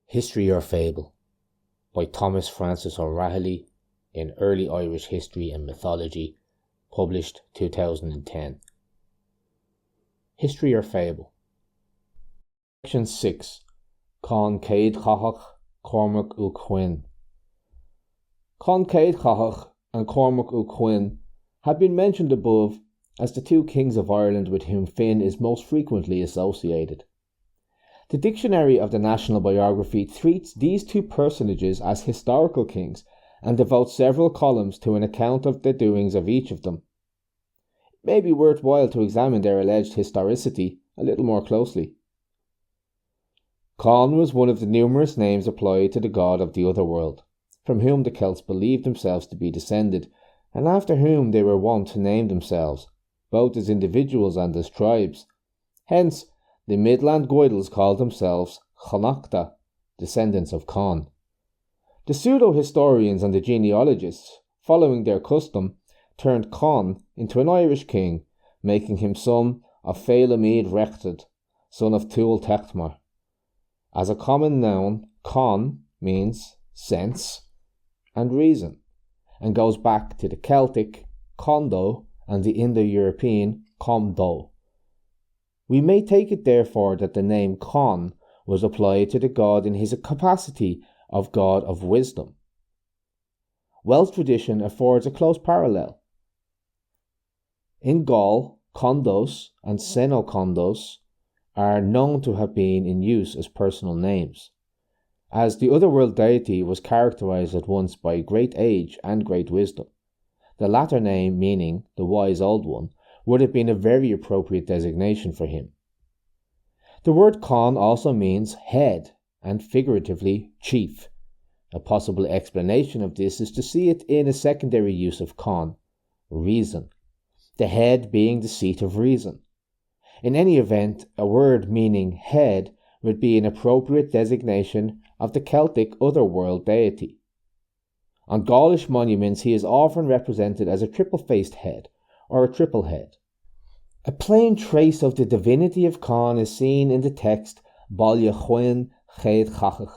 History or Fable by Thomas Francis O'Rahilly in Early Irish History and Mythology, published 2010. History or Fable. Section 6. Con Céad Chachach, Cormac u Cuinn. Con Céad Chachach and Cormac u Cuinn have been mentioned above as the two kings of Ireland with whom Finn is most frequently associated. The Dictionary of the National Biography treats these two personages as historical kings and devotes several columns to an account of the doings of each of them. It may be worthwhile to examine their alleged historicity a little more closely. Con was one of the numerous names applied to the god of the otherworld, from whom the Celts believed themselves to be descended, and after whom they were wont to name themselves, both as individuals and as tribes. Hence, the Midland Goidels called themselves Connachta, descendants of Con. The pseudo-historians and the genealogists, following their custom, turned Con into an Irish king, making him son of Feilemead Rechtad, son of Tual Techtmar. As a common noun, Con means sense and reason, and goes back to the Celtic Condo and the Indo-European Comdo. We may take it therefore that the name Con was applied to the god in his capacity of god of wisdom. Welsh tradition affords a close parallel. In Gaul, Condos and Xenocondos are known to have been in use as personal names, as the otherworld deity was characterized at once by great age and great wisdom. The latter name, meaning the wise old one, would have been a very appropriate designation for him. The word Con also means head and figuratively chief. A possible explanation of this is to see it in a secondary use of Con, reason, the head being the seat of reason. In any event, a word meaning head would be an appropriate designation of the Celtic otherworld deity. On Gaulish monuments he is often represented as a triple-faced head, or a triple head. A plain trace of the divinity of Con is seen in the text Baile Cuinn Céad Chachach,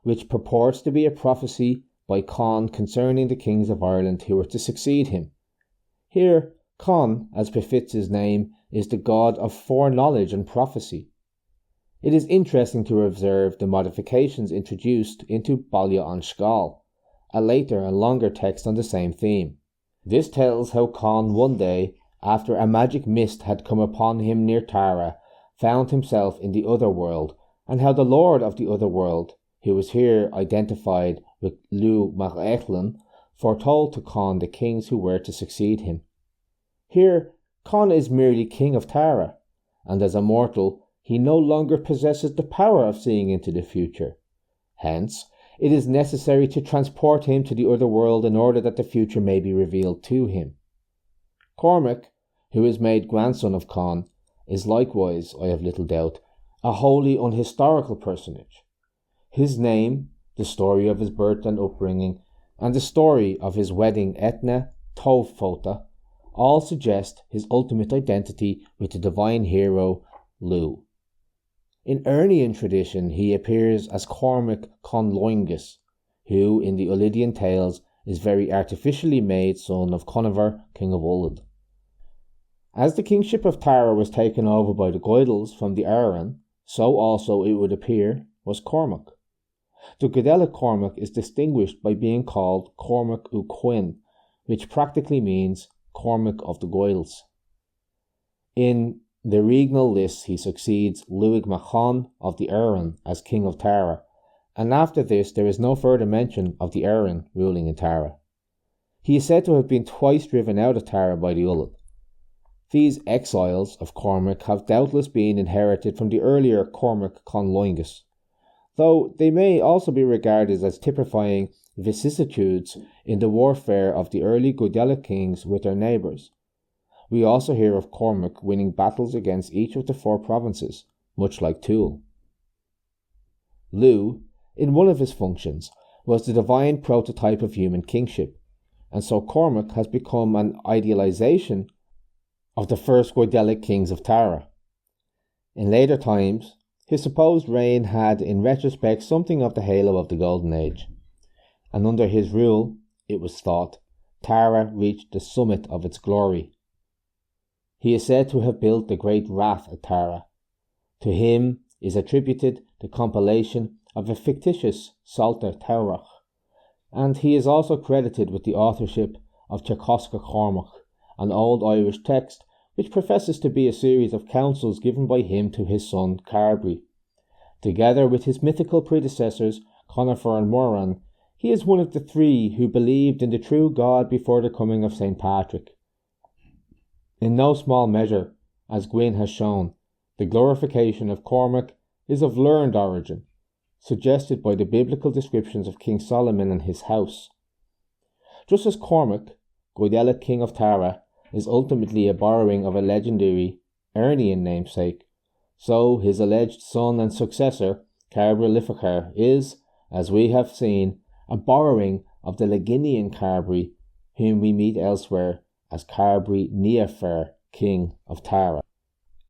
which purports to be a prophecy by Con concerning the kings of Ireland who were to succeed him. Here, Con, as befits his name, is the god of foreknowledge and prophecy. It is interesting to observe the modifications introduced into Baile an Scal, a later and longer text on the same theme. This tells how Con one day, after a magic mist had come upon him near Tara, found himself in the otherworld, and how the lord of the otherworld, who was here identified with Lu Macechlin, foretold to Con the kings who were to succeed him. Here, Con is merely king of Tara, and as a mortal, he no longer possesses the power of seeing into the future. Hence, it is necessary to transport him to the other world in order that the future may be revealed to him. Cormac, who is made grandson of Con, is likewise, I have little doubt, a wholly unhistorical personage. His name, the story of his birth and upbringing, and the story of his wedding Etna Tovfota all suggest his ultimate identity with the divine hero Lu. In Ernian tradition he appears as Cormac Conloingus, who in the Ulidian tales is very artificially made son of Conover, king of Ulud. As the kingship of Tara was taken over by the Goidels from the Aran, so also it would appear was Cormac. The Gaelic Cormac is distinguished by being called Cormac u Cuinn, which practically means Cormac of the Goidels. In the regnal lists he succeeds Luig Machan of the Aran as king of Tara, and after this there is no further mention of the Aran ruling in Tara. He is said to have been twice driven out of Tara by the Ulud. These exiles of Cormac have doubtless been inherited from the earlier Cormac Conloingus, though they may also be regarded as typifying vicissitudes in the warfare of the early Gaelic kings with their neighbours. We also hear of Cormac winning battles against each of the four provinces, much like Tual. Lu, in one of his functions, was the divine prototype of human kingship, and so Cormac has become an idealization of the first Gaelic kings of Tara. In later times, his supposed reign had in retrospect something of the halo of the Golden Age, and under his rule, it was thought, Tara reached the summit of its glory. He is said to have built the great rath at Tara. To him is attributed the compilation of a fictitious Psalter Taurach, and he is also credited with the authorship of Teirceasca Cormac, an old Irish text which professes to be a series of counsels given by him to his son Carbry. Together with his mythical predecessors Conifer and Moran, he is one of the three who believed in the true God before the coming of St. Patrick. In no small measure, as Cuinn has shown, the glorification of Cormac is of learned origin, suggested by the biblical descriptions of King Solomon and his house. Just as Cormac, Goidelic king of Tara, is ultimately a borrowing of a legendary Ernian namesake, so his alleged son and successor, Carbra Lifacar, is, as we have seen, a borrowing of the Leginian Carbry, whom we meet elsewhere as Carbry Neafer, king of Tara.